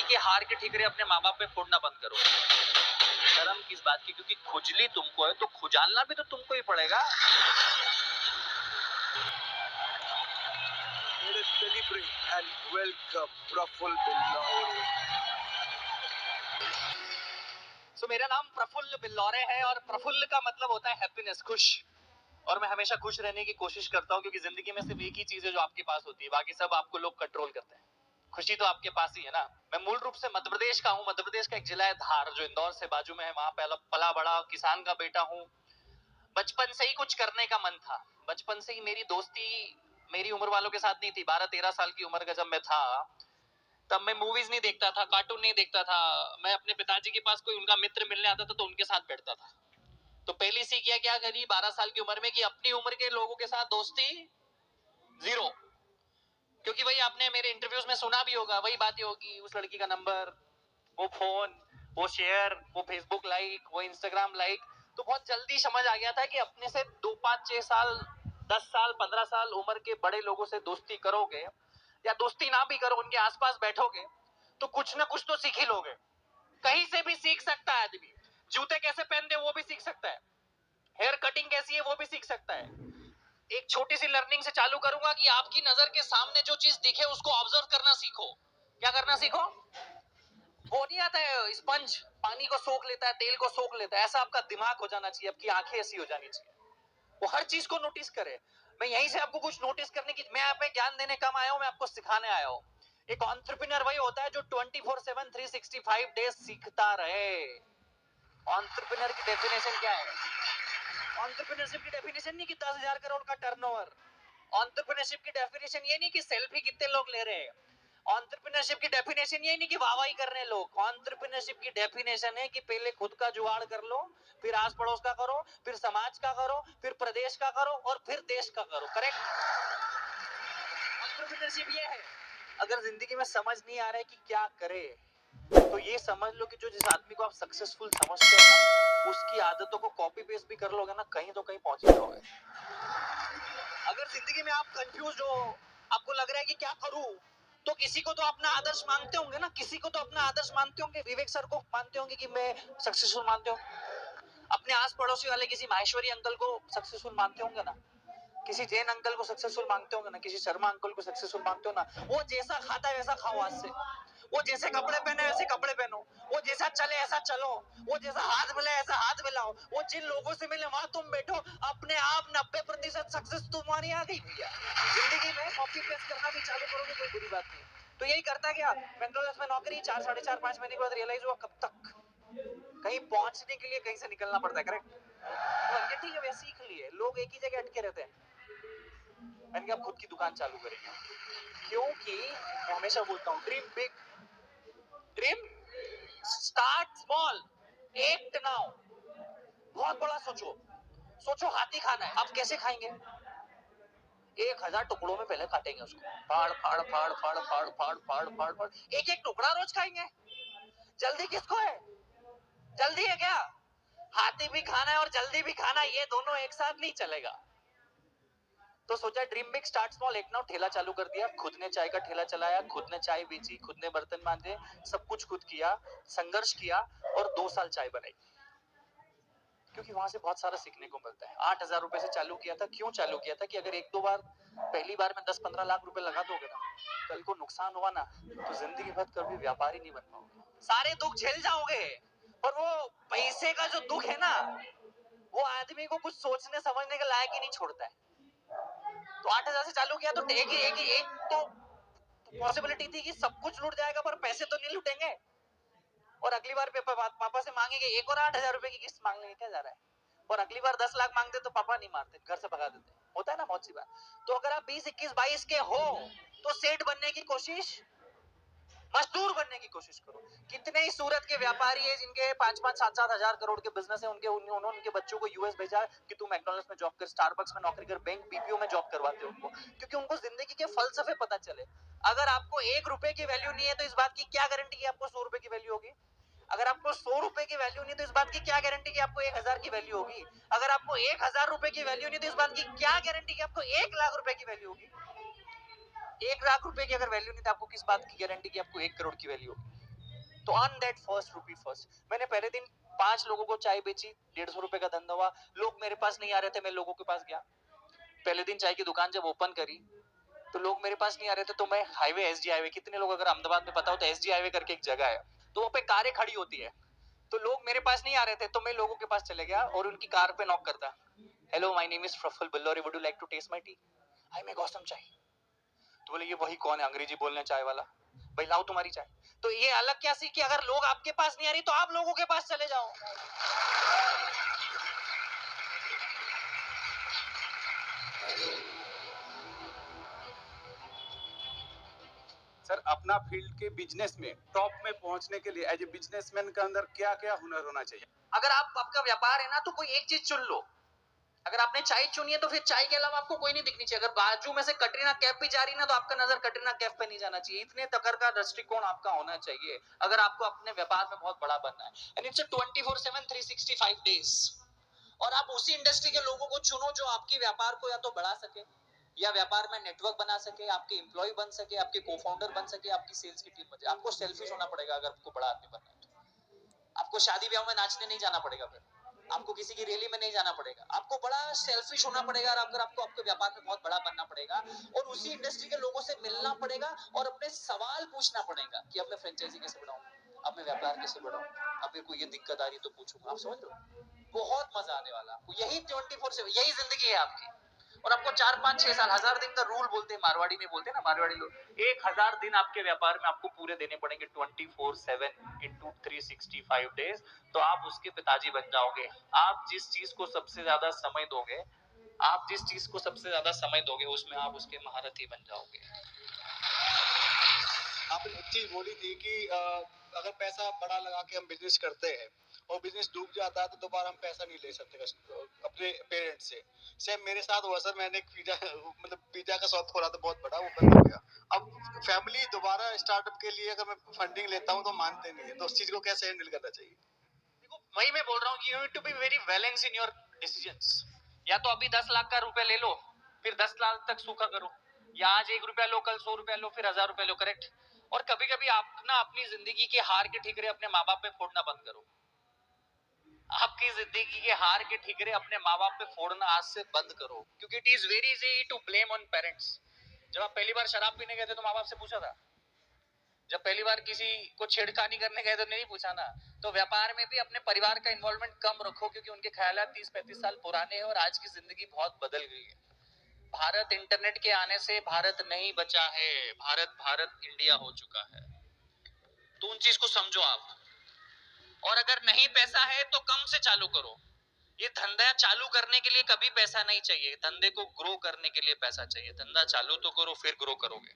जिंदगी के हार के ठिकरे अपने माँ बाप पे फोड़ना बंद करो। शर्म किस बात की, क्योंकि खुजली तुमको है तो खुजालना भी तो तुमको ही पड़ेगा। Let us celebrate and welcome Praful Billauri. मेरा नाम प्रफुल्ल बिल्लौरे है और प्रफुल्ल का मतलब होता है हैप्पीनेस, खुश। और मैं हमेशा खुश रहने की कोशिश करता हूँ, क्योंकि जिंदगी में सिर्फ एक ही चीज है जो आपके पास होती है, बाकी सब आपको लोग कंट्रोल करते हैं। खुशी तो आपके पास ही है ना। मैं मूल रूप से मध्य प्रदेश का हूँ। मध्य प्रदेश का एक जिला है धार, जो इंदौर से बाजू में है। वहां पला बड़ा, किसान का बेटा हूँ। बचपन से ही कुछ करने का मन था। बचपन से ही मेरी दोस्ती मेरी उम्र वालों के साथ नहीं थी। 12-13 साल की उम्र का जब मैं था, तब मैं मूवीज नहीं देखता था, कार्टून नहीं देखता था। मैं अपने पिताजी के पास कोई उनका मित्र मिलने आता था तो उनके साथ बैठता था। तो पहली सीख क्या करी 12 साल की उम्र में, कि अपनी उम्र के लोगों के साथ दोस्ती जीरो। क्योंकि वही आपने मेरे इंटरव्यूज में सुना भी होगा, वही बातें होगी, उस लड़की का नंबर, वो फोन, वो शेयर, वो फेसबुक लाइक, वो इंस्टाग्राम लाइक। तो बहुत जल्दी समझ आ गया था कि अपने से 2, 5, 6 साल, 10 साल, 15 साल उम्र के बड़े लोगों से दोस्ती करोगे, या दोस्ती ना भी करो, उनके आसपास बैठोगे, तो कुछ ना कुछ तो सीख ही लोगे। कहीं से भी सीख सकता है आदमी। जूते कैसे पहनते वो भी सीख सकता है, हेयर कटिंग कैसी है वो भी सीख सकता है। एक छोटी सी लर्निंग से चालू करूंगा कि आपकी नजर के सामने जो चीज दिखे उसको ऑब्जर्व करना सीखो। क्या करना सीखो? वो नहीं आता है स्पंज, पानी को सोख लेता है, तेल को सोख लेता है, ऐसा आपका दिमाग हो जाना चाहिए, आपकी आंखें ऐसी हो जानी चाहिए, वो हर चीज को नोटिस करे। मैं यहीं से आपको कुछ नोटिस करने की, मैं यहाँ पे ज्ञान देने कम आया हूँ, मैं आपको सिखाने आया हूँ। एक एंटरप्रेन्योर वही होता है जो 24/7 365 डेज सीखता रहे। एंटरप्रेन्योर की डेफिनेशन क्या है? एंटरप्रेन्योरशिप की डेफिनेशन नहीं कि 10,000 करोड़ का टर्नओवर। एंटरप्रेन्योरशिप की डेफिनेशन ये नहीं कि सेल्फी कितने लोग ले रहे हैं। एंटरप्रेन्योरशिप की डेफिनेशन ये नहीं कि वाहवाही कर रहे हैं लोग। एंटरप्रेन्योरशिप की डेफिनेशन है कि पहले खुद का जुगाड़ कर लो, फिर आस पड़ोस का करो, फिर समाज का करो, फिर प्रदेश का करो, और फिर देश का करो। करेक्ट? एंटरप्रेन्योरशिप ये है। अगर जिंदगी में समझ नहीं आ रहा है कि क्या करे, तो ये समझ लो कि जो जिस आदमी को आप सक्सेसफुल समझते हो ना, उसकी आदतों को कॉपी पेस्ट भी कर लोगे ना, कहीं तो कहीं पहुंच ही जाओगे। अगर जिंदगी में आप कंफ्यूज हो, आपको लग रहा है कि क्या करूं, तो किसी को तो अपना आदर्श मानते होंगे ना, किसी को तो अपना आदर्श मानते होंगे। विवेक सर को मानते होंगे कि मैं सक्सेसफुल मानते हो। अपने आस पड़ोसी वाले किसी माहेश्वरी अंकल को सक्सेसफुल मानते होंगे ना, किसी जैन अंकल को सक्सेसफुल मानते होंगे ना, किसी शर्मा अंकल को सक्सेसफुल मानते हो ना। वो जैसा खाता है वैसा खाओ आज से, वो जैसे कपड़े पहने वैसे कपड़े पहनो, वो जैसा चले ऐसा चलो, वो जैसा हाथ मिले ऐसा हाथ मिलाओ, वो जिन लोगों से मिले वहां तुम बैठो। अपने आप 90% सक्सेस तुम्हारी आ गई भैया। जिंदगी में कॉपी पेस्ट करना भी चालू करोगे कोई बुरी बात नहीं। तो यही करता गया। मैकडॉनल्ड्स में नौकरी 4, 4.5, 5 महीने के बाद रियलाइज हुआ कब तक कहीं पहुंचने के लिए कहीं से निकलना पड़ता है। करेक्ट? तो ये ठीक है, वे सीख लिए। लोग एक ही जगह अटके रहते हैं। मैंने कहा खुद की दुकान चालू करेंगे, क्योंकि मैं हमेशा बोलता हूँ dream big, dream start small, act now. बहुत बड़ा सोचो। सोचो हाथी खाना है, आप कैसे खाएंगे? 1000 टुकड़ों में पहले काटेंगे उसको, फाड़ फाड़ फाड़ फाड़ फाड़ फाड़ फाड़ फाड़ फाड़, एक एक टुकड़ा रोज खाएंगे। जल्दी किसको है? जल्दी है क्या? हाथी भी खाना है और जल्दी भी खाना है, ये दोनों एक साथ नहीं चलेगा। तो सोचा ड्रीम बिग स्टार्ट स्मॉल, एक नाउ ठेला चालू कर दिया। खुद ने चाय का ठेला चलाया, खुद ने चाय बेची, खुद ने बर्तन मांजे, सब कुछ खुद किया, संघर्ष किया, और 2 साल चाय बनाई। क्योंकि वहां से बहुत सारा सीखने को मिलता है। 8,000 रुपए से चालू किया था। क्यों चालू किया था? कि अगर 1-2 बार, पहली बार में 10-15 लाख रुपए लगा दोगे ना, कल को नुकसान हुआ ना, तो जिंदगी भर कभी व्यापारी नहीं बन पाओगे। सारे दुख झेल जाओगे, और वो पैसे का जो दुख है ना, वो आदमी को कुछ सोचने समझने के लायक ही नहीं छोड़ता है। तो 8,000 से चालू किया तो एक तो पॉसिबिलिटी थी कि सब कुछ लूट जाएगा, पर पैसे तो नहीं लूटेंगे। और अगली बार पापा से मांगेंगे एक और 8,000 रुपए की किस्त मांगने में क्या जा रहा है। और अगली बार 10 लाख मांगते तो पापा नहीं मारते, घर से भगा देते। होता है ना बहुत सी बार। तो अगर आप 20, 21, 22 के हो, तो सेठ बनने की कोशिश, मजदूर बनने की कोशिश करो। कितने ही सूरत के व्यापारी है जिनके 5-5, 7-7 हजार करोड़ के बिजनेस है, उन्होंने उनके बच्चों को यूएस भेजा कि तू मैकडॉनल्ड्स में जॉब कर, स्टारबक्स में नौकरी कर, बैंक बीपीओ में जॉब करवाते उनको, क्योंकि उनको जिंदगी के फलसफे पता चले। अगर आपको 1 रुपए की वैल्यू नहीं है, तो इस बात की क्या गारंटी कि आपको 100 रुपए की वैल्यू होगी? अगर आपको 100 रुपए की वैल्यू नहीं, तो इस बात की क्या गारंटी कि आपको 1,000 की वैल्यू होगी? अगर आपको 1,000 रुपए की वैल्यू नहीं, तो इस बात की क्या गारंटी कि आपको 1,00,000 रुपए की वैल्यू होगी? 1,00,000 रुपए की अगर वैल्यू नहीं, तो आपको किस बात की गारंटी कि आपको 1 करोड़ की वैल्यू होगी? तो earn that first rupee first. मैंने पहले दिन 5 लोगों को चाय बेची, 150 रुपए का धंधा हुआ। लोग मेरे पास नहीं आ रहे थे, मैं लोगों के पास गया। पहले दिन चाय की दुकान जब ओपन करी तो लोग मेरे पास नहीं आ रहे थे, तो मैं हाईवे, एसजी हाईवे, कितने लोग अगर अहमदाबाद में पता हो तो एसजी हाईवे करके एक जगह है, तो वहाँ पे कारें खड़ी होती है। तो लोग मेरे पास नहीं आ रहे थे, तो मैं लोगों के पास चले गया और उनकी कार पे नॉक करता। Hello, my name is Praful Billauri, would you like to taste my tea? I make awesome chai. तो बोले ये वही कौन है अंग्रेजी बोलने चाय वाला, भाई लाओ तुम्हारी चाय। तो ये अलग क्या सीख कि अगर लोग आपके पास नहीं आ रही तो आप लोगों के पास चले जाओ। सर, अपना फील्ड के बिजनेस में टॉप में पहुंचने के लिए एज ए बिजनेसमैन के अंदर क्या क्या हुनर होना चाहिए? अगर आप, आपका व्यापार है ना, तो कोई एक चीज चुन लो। अगर आपने चाय चुनी है तो फिर चाय के अलावा आपको कोई नहीं दिखनी चाहिए। अगर बाजू में से कटरीना कैफ भी जा रही है ना, तो आपका नजर कटरीना कैफ पे नहीं जाना चाहिए। इतने तकर का दृष्टिकोण आपका होना चाहिए अगर आपको अपने व्यापार में बहुत बड़ा बनना है। And it's a 24/7 365 days. और आप उसी इंडस्ट्री के लोगों को चुनो जो आपके व्यापार को या तो बढ़ा सके, या व्यापार में नेटवर्क बना सके, आपके एम्प्लॉय बन सके, आपके को-फाउंडर बन सके, आपकी सेल्स की टीम बन सके। आपको सेल्फिश होना पड़ेगा अगर आपको बड़ा आदमी बनना है तो। आपको शादी ब्याह में नाचने नहीं जाना पड़ेगा, फिर आपको किसी की रैली में नहीं जाना पड़ेगा। आपको बड़ा सेल्फिश होना पड़ेगा अगर आपको आपके व्यापार में बहुत बड़ा बनना पड़ेगा। और उसी इंडस्ट्री के लोगों से मिलना पड़ेगा और अपने सवाल पूछना पड़ेगा कि अब मैं फ्रेंचाइजी कैसे बढ़ाऊं, अब मैं व्यापार कैसे बढ़ाऊं, अब मेरे को ये दिक्कत आ रही है तो पूछूंगा। आप समझ रहे हो? बहुत मजा आने वाला आपको। यही 24/7 यही जिंदगी है आपकी। और आपको 4 5 6 साल, 1000 दिन का रूल बोलते हैं, मारवाड़ी में बोलते हैं ना मारवाड़ी लोग, 1000 दिन आपके व्यापार में आपको पूरे देने पड़ेंगे 24/7 इंटू 365 डेज। तो आप उसके पिताजी बन जाओगे। आप जिस चीज को सबसे ज्यादा समय दोगे, आप जिस चीज को सबसे ज्यादा समय दोगे उसमें आप उसके महारथी बन जाओगे। आपने एक चीज बोली थी कि अगर पैसा बड़ा लगा के हम बिजनेस करते हैं और बिजनेस डूब जाता है तो दोबारा हम पैसा नहीं ले सकते अपने पेरेंट्स से। सेम मेरे साथ हुआ सर, मैंने एक पिज्जा मतलब पिज्जा का शॉप खोला था बहुत बड़ा, वो बंद हो गया। अब फैमिली दोबारा स्टार्टअप के लिए अगर मैं फंडिंग लेता हूँ तो मानते नहीं है, तो उस चीज को कैसे हैंडल करना चाहिए? देखो, वही मैं बोल रहा हूँ कि you need to be very balance in your decisions. या तो अभी 10 लाख का रुपया ले लो, फिर 10 लाख तक सूखा करो, या आज 1 रुपया लो, कल 100 रुपया लो, फिर 1000 रुपया लो। करेक्ट? और कभी कभी आप ना अपनी जिंदगी के हार के ठिकरे अपने माँ बाप पे फोड़ना बंद करो। आपकी जिंदगी के हार के ठिकरे अपने माँ बाप पे फोड़ना आज से बंद करो, क्योंकि it is very easy to blame on parents. जब आप पहली बार शराब पीने गए थे तो माँ बाप से पूछा था? जब पहली बार किसी को छेड़खानी करने गए तो नहीं पूछा ना? तो व्यापार में भी अपने परिवार का इन्वॉल्वमेंट कम रखो, क्योंकि उनके ख्यालात 30 35 साल पुराने हैं और आज की जिंदगी बहुत बदल गई है। भारत इंटरनेट के आने से भारत नहीं बचा है, भारत भारत इंडिया हो चुका है। तो उन चीज को समझो आप। और अगर नहीं पैसा है तो कम से चालू करो। ये धंधा चालू करने के लिए कभी पैसा नहीं चाहिए, धंधे को ग्रो करने के लिए पैसा चाहिए। धंधा चालू तो करो, फिर ग्रो करोगे।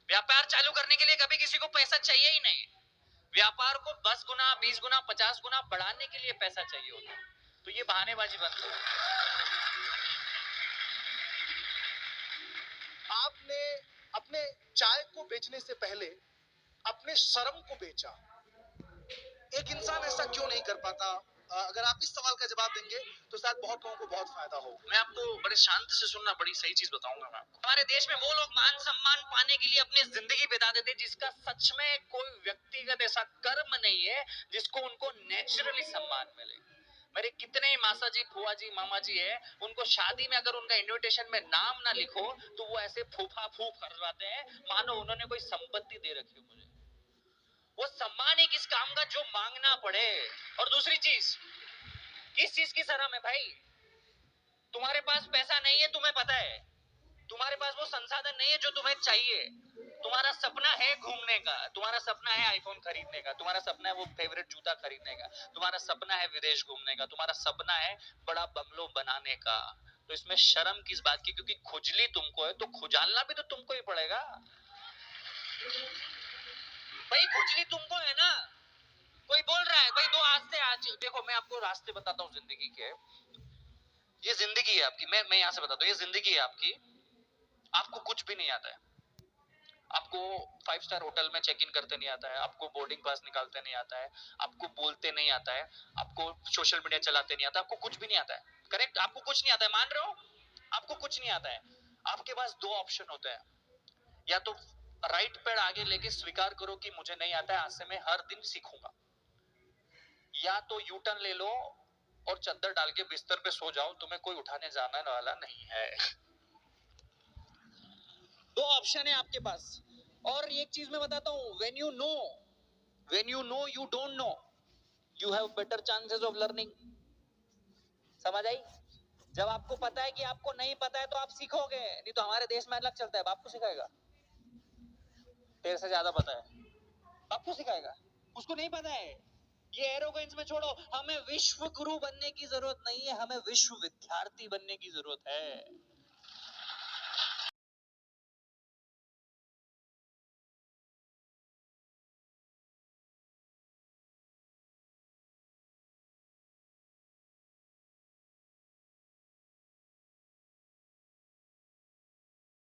व्यापार चालू करने के लिए कभी किसी को पैसा चाहिए ही नहीं। व्यापार को 10 गुना, 20 गुना, 50 गुना बढ़ाने के लिए पैसा चाहिए होता है। तो ये बहानेबाजी बंद करो। आपने अपने चाय को बेचने से पहले अपने शर्म को बेचा। एक इंसान ऐसा क्यों नहीं कर पाता? अगर आप इस सवाल का जवाब देंगे तो शायद बहुत लोगों को बहुत फायदा हो। मैं आपको बड़े शांत से सुनना, बड़ी सही चीज बताऊंगा मैं आपको। हमारे देश में वो लोग मान सम्मान पाने के लिए अपनी जिंदगी बिता देते जिसका सच में कोई व्यक्तिगत ऐसा कर्म नहीं है जिसको उनको नेचुरली सम्मान मिले। मेरे कितने मासा जी, फुआ जी, मामा जी है, उनको शादी में अगर उनका इनविटेशन में नाम ना लिखो तो वो ऐसे फूफा फूफ करवाते हैं मानो उन्होंने कोई संपत्ति दे रखी हो मुझे। वो सम्मान ही किस काम का जो मांगना पड़े। और दूसरी चीज, किस चीज की शर्म है भाई? तुम्हारे पास पैसा नहीं है, तुम्हें पता है। तुम्हारे पास वो संसाधन नहीं है जो तुम्हें चाहिए। तुम्हारा सपना है घूमने का, तुम्हारा सपना है आईफोन खरीदने का, तुम्हारा सपना है वो फेवरेट जूता खरीदने का, तुम्हारा सपना है विदेश घूमने का, तुम्हारा सपना है बड़ा बंगलो बनाने का। तो इसमें शर्म किस बात की? क्योंकि खुजली तुमको है तो खुजालना भी तो तुमको ही पड़ेगा भाई। खुजली तुमको है ना। कोई बोल रहा है भाई दो आज से, आज देखो मैं आपको रास्ते बताता हूँ जिंदगी के। ये जिंदगी है आपकी, मैं यहाँ से बताता हूँ, ये जिंदगी है आपकी। आपको कुछ भी नहीं आता है। आपको 5 स्टार होटल में चेक इन करते नहीं आता है, आपको बोर्डिंग पास निकालते नहीं आता है, आपको बोलते नहीं आता है, आपको सोशल मीडिया चलाते नहीं आता, आपको कुछ भी नहीं आता है। करेक्ट? आपको कुछ नहीं आता है, मान रहे हो? आपको कुछ नहीं आता है। आपके पास 2 ऑप्शन होते हैं, या तो राइट पैर आगे लेके स्वीकार करो कि मुझे नहीं आता है, आज से मैं हर दिन सीखूंगा। या तो यू टर्न ले लो और चद्दर डाल के बिस्तर पे सो जाओ, तुम्हें कोई उठाने जाने वाला नहीं है। दो ऑप्शन है आपके पास। और एक चीज मैं बताता हूं, when you know you don't know, you have better chances of learning. समझ आई? जब आपको पता है कि आपको नहीं पता है तो आप सीखोगे, नहीं तो हमारे देश में अलग चलता है, बाप को सिखाएगा, तेरे से ज्यादा पता है, बाप को सिखाएगा, उसको नहीं पता है। ये एरोगेंस में छोड़ो, हमें विश्व गुरु बनने की जरूरत नहीं है, हमें विश्व विद्यार्थी बनने की जरूरत है।